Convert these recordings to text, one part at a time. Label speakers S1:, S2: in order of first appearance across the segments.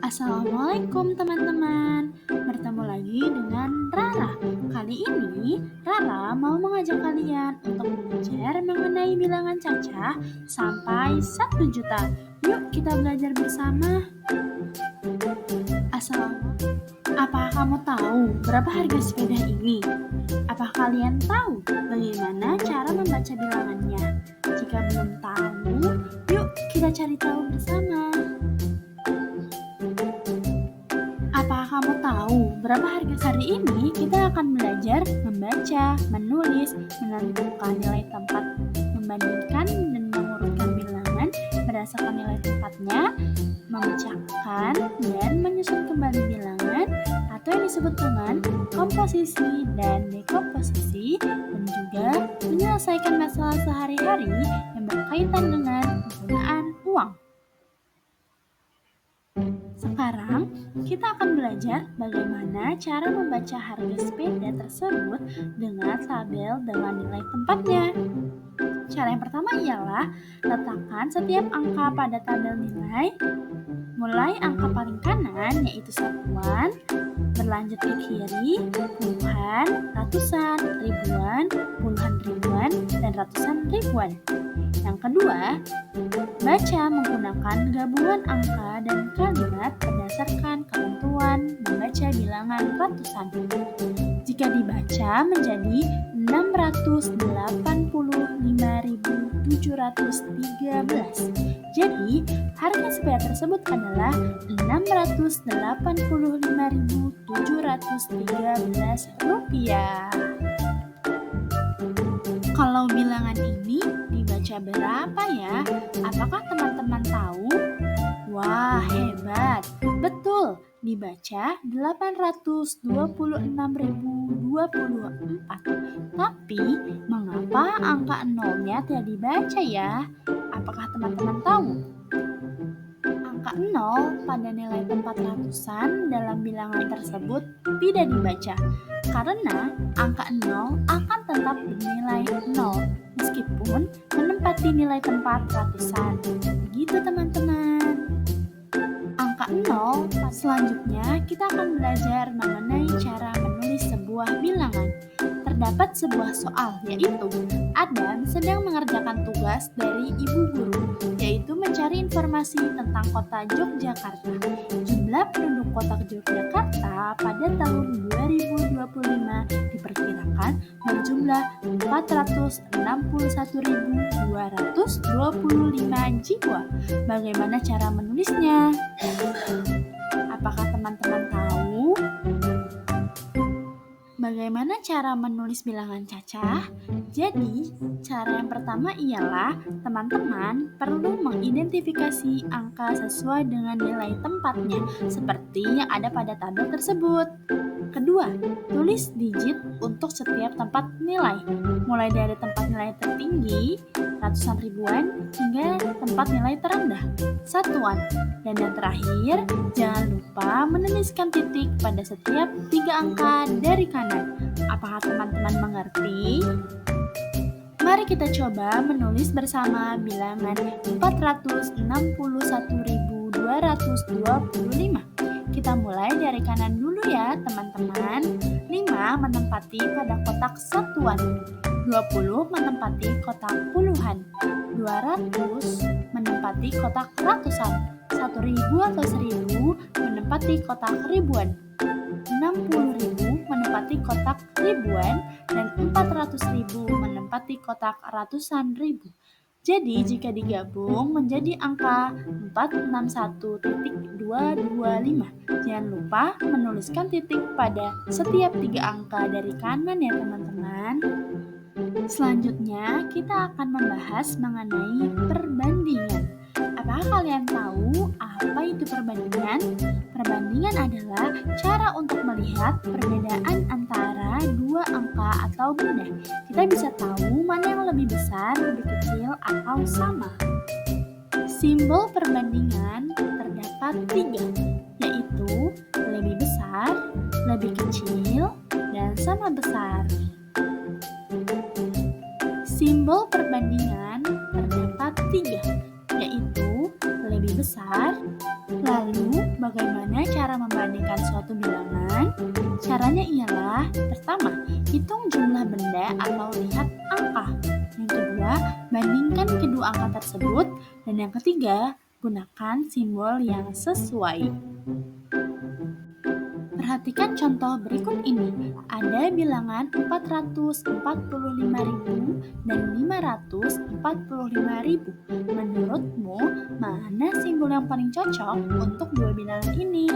S1: Assalamualaikum teman-teman. Bertemu lagi dengan Rara. Kali ini Rara mau mengajak kalian untuk belajar mengenai bilangan cacah sampai 1 juta. Yuk kita belajar bersama. Assalamualaikum. Apakah kamu tahu berapa harga sepeda ini? Apakah kalian tahu bagaimana cara membaca bilangannya? Jika belum tahu, yuk kita cari tahu bersama. Apakah kamu tahu berapa harga hari ini? Kita akan belajar membaca, menulis, menentukan nilai tempat, membandingkan dan mengurutkan bilangan berdasarkan nilai tempatnya, memecahkan dan menyusun kembali bilangan atau yang disebut dengan komposisi dan dekomposisi, dan juga menyelesaikan masalah sehari-hari yang berkaitan dengan penggunaan uang. Sekarang, kita akan belajar bagaimana cara membaca harga sepeda tersebut dengan tabel dengan nilai tempatnya. Cara yang pertama ialah letakkan setiap angka pada tabel nilai, mulai angka paling kanan yaitu satuan, berlanjut ke kiri, puluhan, ratusan, ribuan, puluhan ribuan, dan ratusan ribuan. Yang kedua, baca menggunakan gabungan angka dan kalimat berdasarkan ketentuan membaca bilangan ratusan. Jika dibaca menjadi 685.713. Jadi, harga sepeda tersebut adalah 685.713 rupiah. Kalau bilangan ini dibaca berapa ya? Apakah teman-teman tahu? Wah, hebat! Betul, dibaca 826.024. Tapi, mengapa angka nolnya tidak dibaca ya? Apakah teman-teman tahu? Angka 0 pada nilai tempat ratusan dalam bilangan tersebut tidak dibaca karena angka 0 akan tetap bernilai 0 meskipun menempati nilai tempat ratusan. Begitu teman-teman. Angka 0, selanjutnya kita akan belajar mengenai cara menulis sebuah bilangan. Terdapat sebuah soal, yaitu Adam sedang mengerjakan tugas dari ibu guru, yaitu mencari informasi tentang kota Yogyakarta. Jumlah penduduk kota Yogyakarta pada tahun 2025 diperkirakan berjumlah 461.225 jiwa. Bagaimana cara menulisnya? Apakah teman-teman tahu? Bagaimana cara menulis bilangan cacah? Jadi, cara yang pertama ialah teman-teman perlu mengidentifikasi angka sesuai dengan nilai tempatnya, seperti yang ada pada tabel tersebut. Kedua, tulis digit untuk setiap tempat nilai, mulai dari tempat nilai tertinggi, ratusan ribuan, hingga tempat nilai terendah, satuan. Dan yang terakhir, jangan lupa menuliskan titik pada setiap 3 angka dari kanan. Apakah teman-teman mengerti? Mari kita coba menulis bersama bilangan 461.225. Kita mulai dari kanan dulu ya teman-teman. 5 menempati pada kotak satuan, 20 menempati kotak puluhan, 200 menempati kotak ratusan, 1.000 atau 1.000 menempati kotak ribuan, 60.000 menempati kotak ribuan, dan 400.000 menempati kotak ratusan ribu. Jadi jika digabung menjadi angka 461.225. Jangan lupa menuliskan titik pada setiap 3 angka dari kanan ya teman-teman. Selanjutnya kita akan membahas mengenai perbandingan. Apakah kalian tahu apa itu perbandingan? Perbandingan adalah cara untuk melihat perbedaan antara 2 angka atau benda. Kita bisa tahu mana yang lebih besar, lebih kecil, atau sama. Simbol perbandingan terdapat 3, yaitu lebih besar, lebih kecil, dan sama besar. Simbol perbandingan terdapat 3, yaitu lebih besar. Lalu bagaimana dulu angka tersebut. Dan yang ketiga, gunakan simbol yang sesuai. Perhatikan contoh berikut ini. Ada bilangan 445.000 dan 545.000. Menurutmu, mana simbol yang paling cocok untuk dua bilangan ini?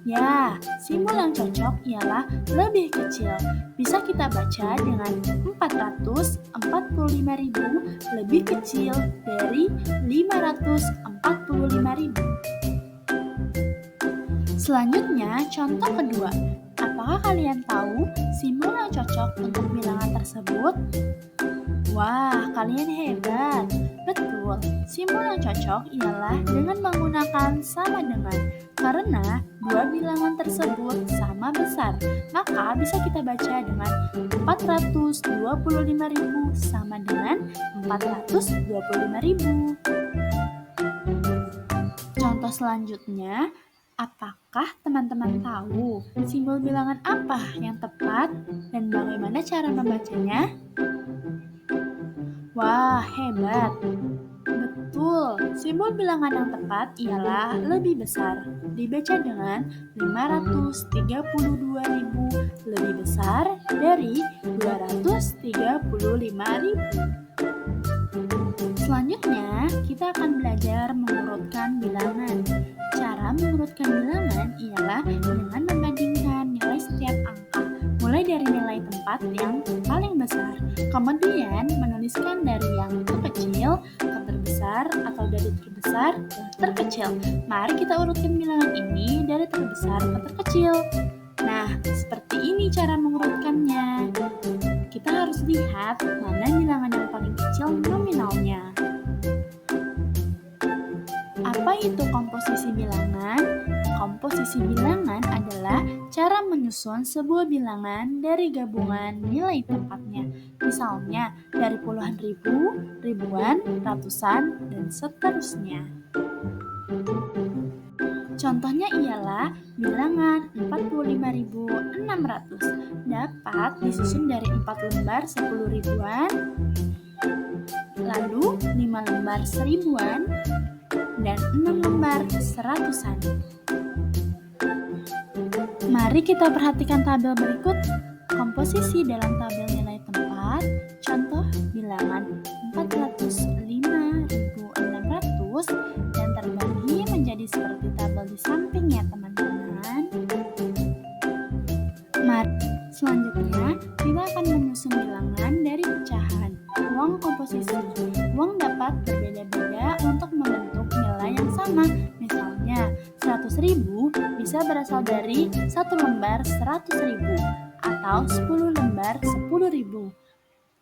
S1: Ya, simbol yang cocok ialah lebih kecil. Bisa kita baca dengan 445.000 lebih kecil dari 545.000. Selanjutnya, contoh kedua. Apakah kalian tahu simbol yang cocok untuk bilangan tersebut? Wah, kalian hebat. Betul, simbol yang cocok ialah dengan menggunakan sama dengan. Karena dua bilangan tersebut sama besar, maka bisa kita baca dengan 425.000 sama dengan 425.000. Contoh selanjutnya, apakah teman-teman tahu simbol bilangan apa yang tepat dan bagaimana cara membacanya? Wah, hebat! Betul, simbol bilangan yang tepat ialah lebih besar. Dibaca dengan 532.000 lebih besar dari 235.000. Selanjutnya, kita akan belajar mengurutkan bilangan. Cara mengurutkan bilangan ialah dengan membandingkan nilai setiap angka, mulai dari nilai tempat yang paling besar, kemudian menuliskan dari yang terkecil ke terbesar atau dari terbesar ke terkecil. Mari kita urutkan bilangan ini dari terbesar ke terkecil. Nah, seperti ini cara mengurutkannya. Kita harus lihat mana bilangan yang paling kecil nominalnya. Apa itu komposisi bilangan? Komposisi bilangan adalah cara menyusun sebuah bilangan dari gabungan nilai tempatnya. Misalnya dari puluhan ribu, ribuan, ratusan, dan seterusnya. Contohnya ialah bilangan 45.600 dapat disusun dari 4 lembar 10 ribuan, lalu 5 lembar 1000-an, dan 6 lembar 100-an. Mari kita perhatikan tabel berikut. Komposisi dalam tabel nilai tempat. Contoh bilangan 405.600 dan terbagi menjadi seperti tabel di sampingnya, teman-teman. Mari selanjutnya kita akan menyusun bilangan dari pecahan uang komposisi. Uang dapat berbeda-beda untuk membentuk nilai yang sama. Misalnya 100.000 bisa berasal dari 1 lembar 100.000 atau 10 lembar 10.000.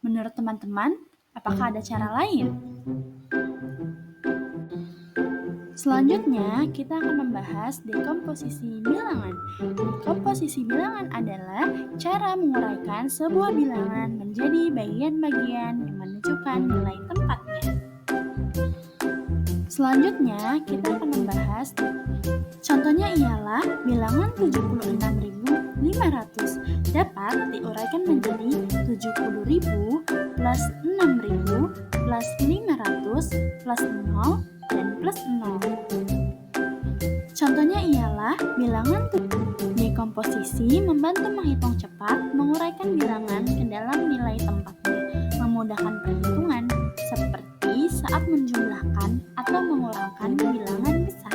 S1: Menurut teman-teman, apakah ada cara lain? Selanjutnya, kita akan membahas dekomposisi bilangan. Dekomposisi bilangan adalah cara menguraikan sebuah bilangan menjadi bagian-bagian yang menunjukkan nilai tempatnya. Selanjutnya, kita akan membahas contohnya ialah bilangan 76.500 dapat diuraikan menjadi 70.000 plus 6.000 plus 500 plus 0 dan plus 0. Contohnya ialah bilangan dekomposisi membantu menghitung cepat, menguraikan bilangan ke dalam nilai tempatnya, memudahkan perhitungan seperti saat menjumlahkan atau mengurangkan bilangan besar.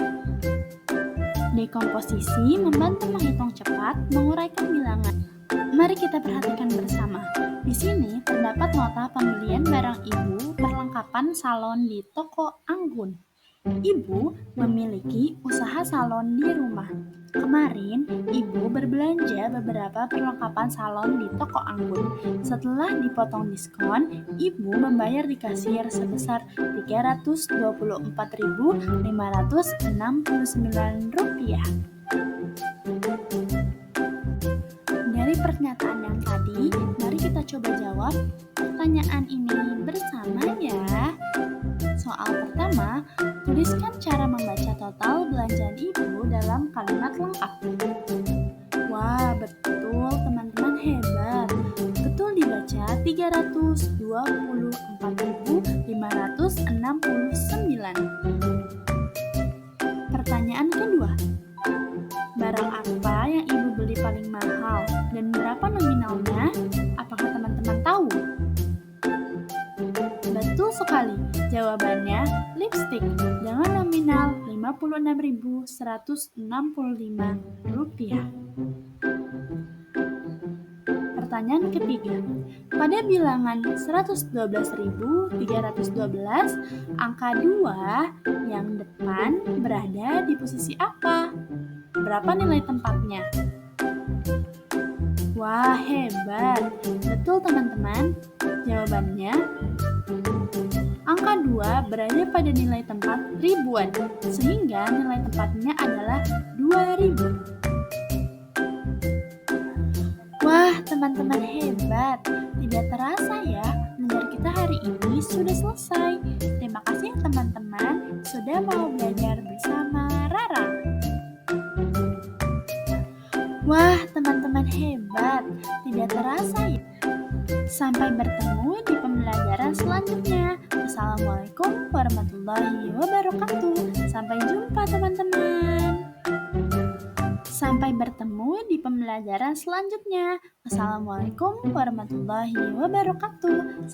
S1: Dekomposisi membantu menghitung cepat, menguraikan bilangan. Mari kita perhatikan bersama. Di sini terdapat nota pembelian barang ibu perlengkapan salon di toko Anggun. Ibu memiliki usaha salon di rumah. Kemarin, ibu berbelanja beberapa perlengkapan salon di toko Anggun. Setelah dipotong diskon, ibu membayar di kasir sebesar Rp324.569. Dari pernyataan yang tadi, mari kita coba jawab pertanyaan ini bersama ya. Soal pertama, tuliskan cara membaca total belanjaan ibu dalam kalimat lengkap. Wah, betul teman-teman, hebat. Betul dibaca Betul sekali. Jawabannya lipstick dengan nominal Rp56.165. Pertanyaan ketiga. Pada bilangan 112.312, angka 2 yang depan berada di posisi apa? Berapa nilai tempatnya? Wah, hebat. Betul teman-teman. Jawabannya, angka 2 berada pada nilai tempat ribuan, sehingga nilai tempatnya adalah 2000. Wah, teman-teman hebat. Tidak terasa ya, belajar kita hari ini sudah selesai. Terima kasih ya teman-teman sudah mau belajar bersama Rara. Wah, teman-teman hebat. Tidak terasa ya. Sampai bertemu di pembelajaran selanjutnya. Assalamualaikum warahmatullahi wabarakatuh. Sampai jumpa teman-teman. Sampai bertemu di pembelajaran selanjutnya. Assalamualaikum warahmatullahi wabarakatuh.